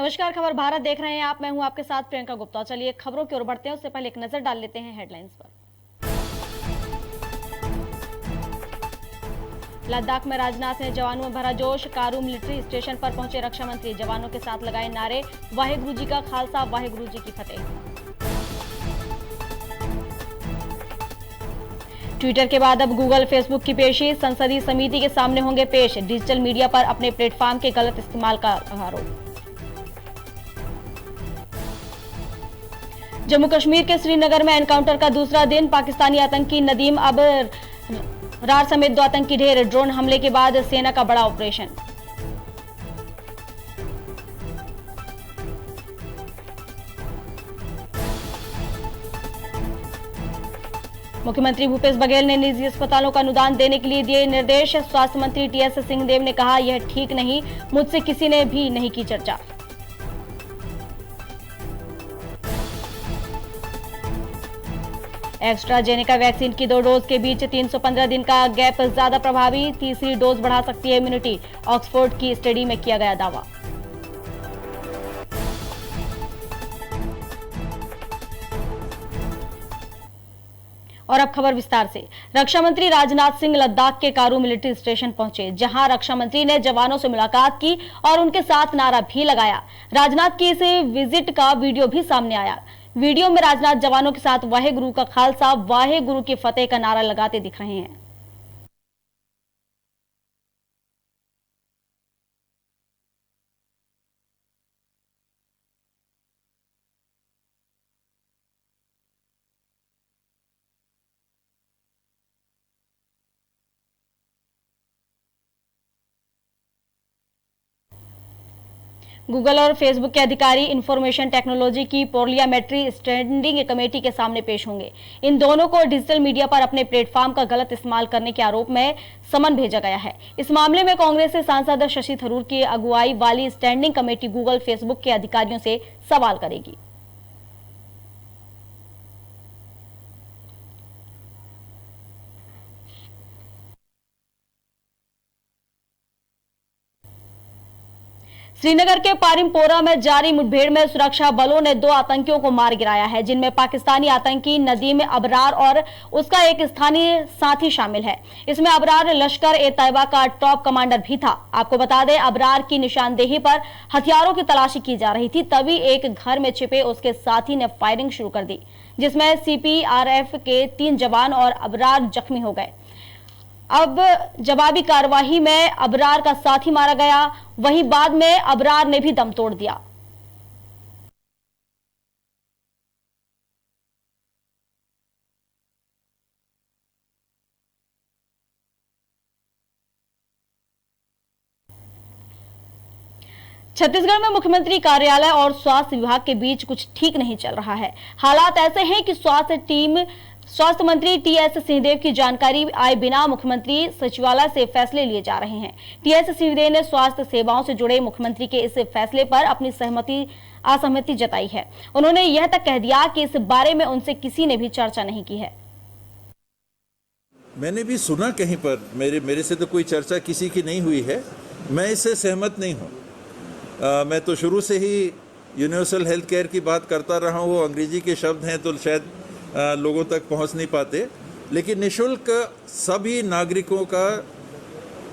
नमस्कार, खबर भारत देख रहे हैं आप। मैं हूं आपके साथ प्रियंका गुप्ता। चलिए खबरों की ओर बढ़ते हैं, उससे पहले एक नजर डाल लेते हैं हेडलाइंस पर। लद्दाख में राजनाथ ने जवानों में भरा जोश। कारू मिलिट्री स्टेशन पर पहुंचे रक्षा मंत्री, जवानों के साथ लगाए नारे, वाहेगुरु जी का खालसा, वाहेगुरु जी की फतेह। ट्विटर के बाद अब गूगल, फेसबुक की पेशी संसदीय समिति के सामने होंगे पेश। डिजिटल मीडिया पर अपने प्लेटफॉर्म के गलत इस्तेमाल का आरोप। जम्मू कश्मीर के श्रीनगर में एनकाउंटर का दूसरा दिन। पाकिस्तानी आतंकी नदीम अबरार समेत 2 आतंकी ढेर। ड्रोन हमले के बाद सेना का बड़ा ऑपरेशन। मुख्यमंत्री भूपेश बघेल ने निजी अस्पतालों का अनुदान देने के लिए दिए निर्देश। स्वास्थ्य मंत्री टीएस सिंहदेव ने कहा, यह ठीक नहीं, मुझसे किसी ने भी नहीं की चर्चा। एस्ट्राजेनेका वैक्सीन की 2 डोज के बीच 315 दिन का गैप ज्यादा प्रभावी। तीसरी डोज बढ़ा सकती है इम्यूनिटी, ऑक्सफोर्ड की स्टडी में किया गया दावा। और अब खबर विस्तार से। रक्षा मंत्री राजनाथ सिंह लद्दाख के कारू मिलिट्री स्टेशन पहुंचे, जहां रक्षा मंत्री ने जवानों से मुलाकात की और उनके साथ नारा भी लगाया। राजनाथ की इस विजिट का वीडियो भी सामने आया। वीडियो में राजनाथ जवानों के साथ वाहेगुरु का खालसा, वाहेगुरु की फतेह का नारा लगाते दिख रहे हैं। गूगल और फेसबुक के अधिकारी इंफॉर्मेशन टेक्नोलॉजी की पार्लियामेंट्री स्टैंडिंग कमेटी के सामने पेश होंगे। इन दोनों को डिजिटल मीडिया पर अपने प्लेटफॉर्म का गलत इस्तेमाल करने के आरोप में समन भेजा गया है। इस मामले में कांग्रेस से सांसद शशि थरूर की अगुवाई वाली स्टैंडिंग कमेटी गूगल, फेसबुक के अधिकारियों से सवाल करेगी। श्रीनगर के पारिमपोरा में जारी मुठभेड़ में सुरक्षा बलों ने 2 आतंकियों को मार गिराया है, जिनमें पाकिस्तानी आतंकी नदीम अबरार और उसका एक स्थानीय साथी शामिल है। इसमें अबरार लश्कर ए तैयबा का टॉप कमांडर भी था। आपको बता दें, अबरार की निशानदेही पर हथियारों की तलाशी की जा रही थी, तभी एक घर में छिपे उसके साथी ने फायरिंग शुरू कर दी, जिसमें सीपीआरएफ के 3 जवान और अबरार जख्मी हो गए। अब जवाबी कार्रवाई में अबरार का साथी मारा गया, वहीं बाद में अबरार ने भी दम तोड़ दिया। छत्तीसगढ़ में मुख्यमंत्री कार्यालय और स्वास्थ्य विभाग के बीच कुछ ठीक नहीं चल रहा है। हालात ऐसे हैं कि स्वास्थ्य मंत्री टीएस सिंहदेव की जानकारी आए बिना मुख्यमंत्री सचिवालय से फैसले लिए जा रहे हैं। टीएस सिंहदेव ने स्वास्थ्य सेवाओं से जुड़े मुख्यमंत्री के इस फैसले पर अपनी असहमति जताई है। उन्होंने यह तक कह दिया कि इस बारे में उनसे किसी ने भी चर्चा नहीं की है। मैंने भी सुना कहीं पर, मेरे से तो कोई चर्चा किसी की नहीं हुई है। मैं इससे सहमत नहीं हूँ। मैं तो शुरू से ही यूनिवर्सल हेल्थ केयर की बात करता रहा हूँ। वो अंग्रेजी के शब्द हैं तो शायद लोगों तक पहुंच नहीं पाते, लेकिन निःशुल्क सभी नागरिकों का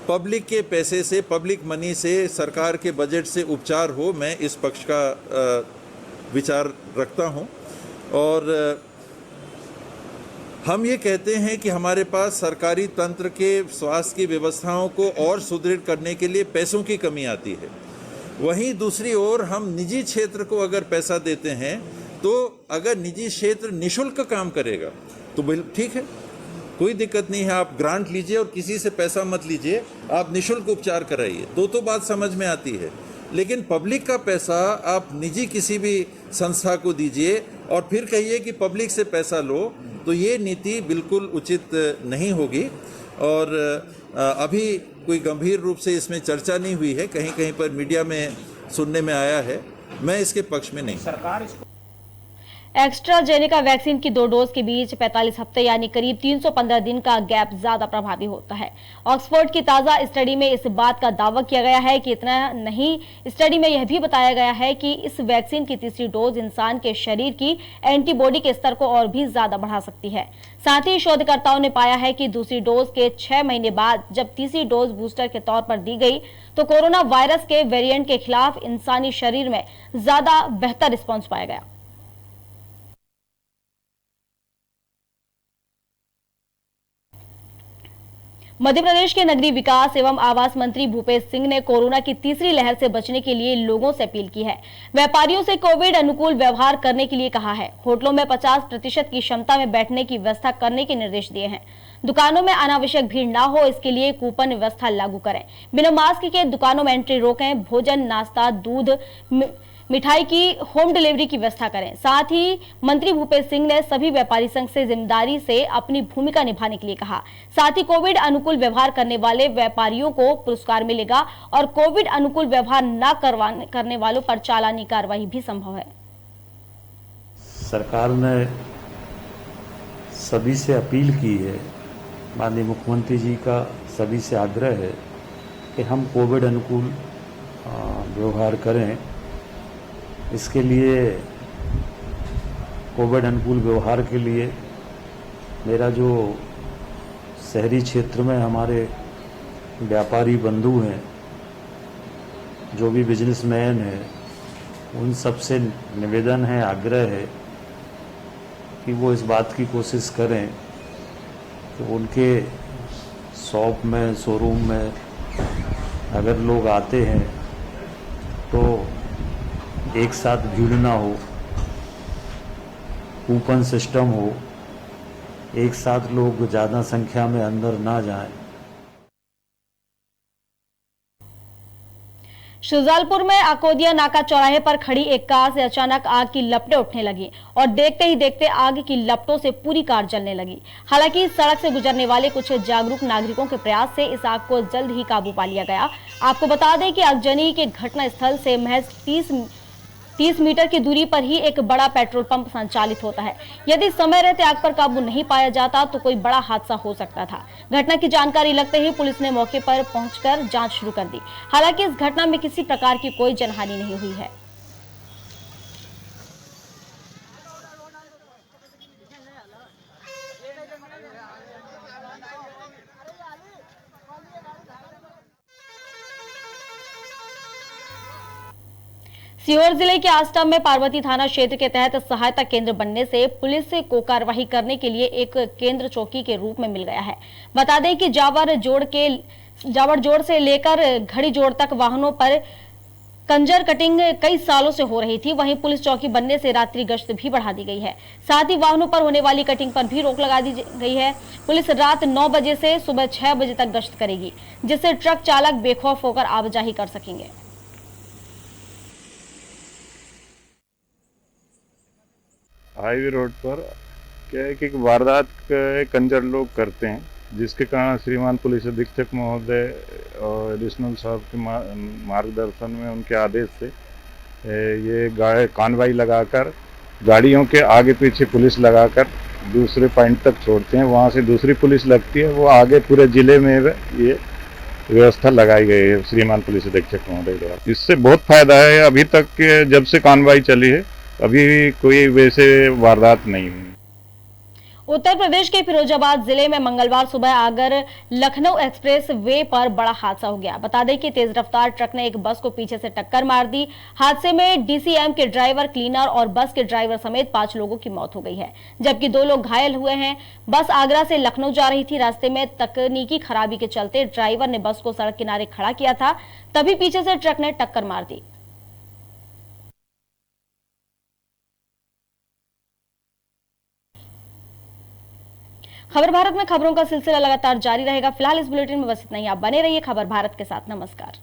पब्लिक के पैसे से, पब्लिक मनी से, सरकार के बजट से उपचार हो, मैं इस पक्ष का विचार रखता हूं। और हम ये कहते हैं कि हमारे पास सरकारी तंत्र के स्वास्थ्य की व्यवस्थाओं को और सुदृढ़ करने के लिए पैसों की कमी आती है। वहीं दूसरी ओर हम निजी क्षेत्र को अगर पैसा देते हैं, तो अगर निजी क्षेत्र निःशुल्क काम करेगा तो ठीक है, कोई दिक्कत नहीं है। आप ग्रांट लीजिए और किसी से पैसा मत लीजिए, आप निःशुल्क उपचार कराइए, तो बात समझ में आती है। लेकिन पब्लिक का पैसा आप निजी किसी भी संस्था को दीजिए और फिर कहिए कि पब्लिक से पैसा लो, तो ये नीति बिल्कुल उचित नहीं होगी। और अभी कोई गंभीर रूप से इसमें चर्चा नहीं हुई है, कहीं कहीं पर मीडिया में सुनने में आया है। मैं इसके पक्ष में नहीं। एक्स्ट्राजेनेका वैक्सीन की 2 डोज के बीच 45 हफ्ते यानी करीब 315 दिन का गैप ज्यादा प्रभावी होता है। ऑक्सफोर्ड की ताजा स्टडी में इस बात का दावा किया गया है कि इतना नहीं, स्टडी में यह भी बताया गया है कि इस वैक्सीन की तीसरी डोज इंसान के शरीर की एंटीबॉडी के स्तर को और भी ज्यादा बढ़ा सकती है। साथ ही शोधकर्ताओं ने पाया है कि दूसरी डोज के 6 महीने बाद जब तीसरी डोज बूस्टर के तौर पर दी गई तो कोरोना वायरस के वेरिएंट के खिलाफ इंसानी शरीर में ज्यादा बेहतर रिस्पॉन्स पाया गया। मध्य प्रदेश के नगरीय विकास एवं आवास मंत्री भूपेश सिंह ने कोरोना की तीसरी लहर से बचने के लिए लोगों से अपील की है। व्यापारियों से कोविड अनुकूल व्यवहार करने के लिए कहा है। होटलों में 50% की क्षमता में बैठने की व्यवस्था करने के निर्देश दिए हैं। दुकानों में अनावश्यक भीड़ ना हो, इसके लिए कूपन व्यवस्था लागू करें। बिना मास्क के दुकानों में एंट्री रोकें। भोजन, नाश्ता, दूध, मिठाई की होम डिलीवरी की व्यवस्था करें। साथ ही मंत्री भूपेश सिंह ने सभी व्यापारी संघ से जिम्मेदारी से अपनी भूमिका निभाने के लिए कहा। साथ ही कोविड अनुकूल व्यवहार करने वाले व्यापारियों को पुरस्कार मिलेगा और कोविड अनुकूल व्यवहार न करने वालों पर चालानी कार्रवाई भी संभव है। सरकार ने सभी से अपील की है, माननीय मुख्यमंत्री जी का सभी से आग्रह है कि हम कोविड अनुकूल व्यवहार करें। इसके लिए कोविड अनुकूल व्यवहार के लिए मेरा जो शहरी क्षेत्र में हमारे व्यापारी बंधु हैं, जो भी बिजनेसमैन हैं, उन सब से निवेदन है, आग्रह है कि वो इस बात की कोशिश करें कि उनके शॉप में, शोरूम में अगर लोग आते हैं तो एक साथ भीड़ ना हो, कूपन सिस्टम हो, एक साथ लोग ज़्यादा संख्या में अंदर ना जाएं। शुजालपुर में अकोदिया नाका चौराहे पर खड़ी एक कार से अचानक आग की लपटें उठने लगी और देखते ही देखते आग की लपटों से पूरी कार जलने लगी। हालांकि सड़क से गुजरने वाले कुछ जागरूक नागरिकों के प्रयास से इस आग को जल्द ही काबू पा लिया गया। आपको बता दें कि आगजनी के घटना स्थल से महज 30 मीटर की दूरी पर ही एक बड़ा पेट्रोल पंप संचालित होता है। यदि समय रहते आग पर काबू नहीं पाया जाता तो कोई बड़ा हादसा हो सकता था। घटना की जानकारी लगते ही पुलिस ने मौके पर पहुंचकर जांच शुरू कर दी। हालांकि इस घटना में किसी प्रकार की कोई जनहानि नहीं हुई है। सीहोर जिले के आष्टा में पार्वती थाना क्षेत्र के तहत सहायता केंद्र बनने से पुलिस को कार्रवाई करने के लिए एक केंद्र चौकी के रूप में मिल गया है। बता दें कि जावर जोड़ से लेकर घड़ी जोड़ तक वाहनों पर कंजर कटिंग कई सालों से हो रही थी। वहीं पुलिस चौकी बनने से रात्रि गश्त भी बढ़ा दी गई है। साथ ही वाहनों पर होने वाली कटिंग पर भी रोक लगा दी गई है। पुलिस रात 9 बजे से सुबह 6 बजे तक गश्त करेगी, जिससे ट्रक चालक बेखौफ होकर आवाजाही कर सकेंगे। हाईवे रोड पर क्या है कि वारदात कंजर लोग करते हैं, जिसके कारण श्रीमान पुलिस अधीक्षक महोदय और एडिशनल साहब के मार्गदर्शन में, उनके आदेश से ये कार्रवाई लगाकर गाड़ियों के आगे पीछे पुलिस लगाकर दूसरे पॉइंट तक छोड़ते हैं। वहाँ से दूसरी पुलिस लगती है, वो आगे पूरे जिले में ये व्यवस्था लगाई गई है श्रीमान पुलिस अधीक्षक महोदय द्वारा। इससे बहुत फायदा है। अभी तक जब से कार्रवाई चली है अभी कोई वैसे वारदात नहीं हुई। उत्तर प्रदेश के फिरोजाबाद जिले में मंगलवार सुबह आगर लखनऊ एक्सप्रेस वे पर बड़ा हादसा हो गया। बता दें कि तेज रफ्तार ट्रक ने एक बस को पीछे से टक्कर मार दी। हादसे में डीसीएम के ड्राइवर, क्लीनर और बस के ड्राइवर समेत 5 लोगों की मौत हो गई है, जबकि 2 लोग घायल हुए हैं। बस आगरा से लखनऊ जा रही थी। रास्ते में तकनीकी खराबी के चलते ड्राइवर ने बस को सड़क किनारे खड़ा किया था, तभी पीछे से ट्रक ने टक्कर मार दी। खबर भारत में खबरों का सिलसिला लगातार जारी रहेगा। फिलहाल इस बुलेटिन में बस इतना ही। आप बने रहिए खबर भारत के साथ। नमस्कार।